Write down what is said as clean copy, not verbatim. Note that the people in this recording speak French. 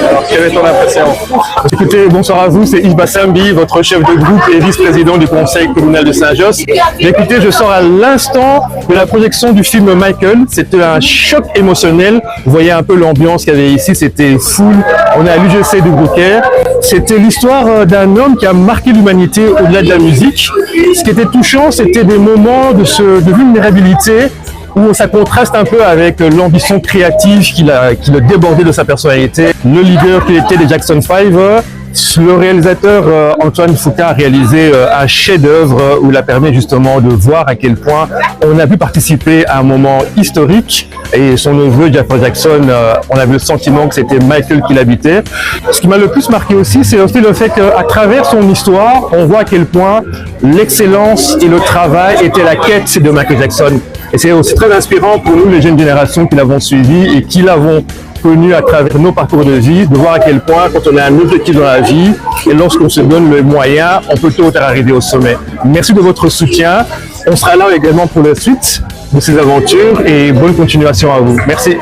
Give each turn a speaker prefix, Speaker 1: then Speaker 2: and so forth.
Speaker 1: Alors, quelle est ton impression? Écoutez, bonsoir à vous, c'est Yves Bassambi, votre chef de groupe et vice-président du conseil communal de Saint-Josse. Écoutez, je sors à l'instant de la projection du film Michael. C'était un choc émotionnel. Vous voyez un peu l'ambiance qu'il y avait ici, c'était full. On est à l'UGC de Beaucaire. C'était l'histoire d'un homme qui a marqué l'humanité au-delà de la musique. Ce qui était touchant, c'était des moments de vulnérabilité où ça contraste un peu avec l'ambition créative qui le débordait de sa personnalité. Le leader qui était des Jackson 5, le réalisateur Antoine Foucault a réalisé un chef-d'œuvre où il a permis justement de voir à quel point on a pu participer à un moment historique. Et son neveu, Jeffrey Jackson, on avait le sentiment que c'était Michael qui l'habitait. Ce qui m'a le plus marqué aussi, c'est aussi le fait qu'à travers son histoire, on voit à quel point l'excellence et le travail étaient la quête de Michael Jackson. Et c'est aussi très inspirant pour nous, les jeunes générations qui l'avons suivi et qui l'avons connu à travers nos parcours de vie, de voir à quel point, quand on a un objectif dans la vie et lorsqu'on se donne le moyen, on peut tôt ou tard arriver au sommet. Merci de votre soutien. On sera là également pour la suite de ces aventures et bonne continuation à vous. Merci.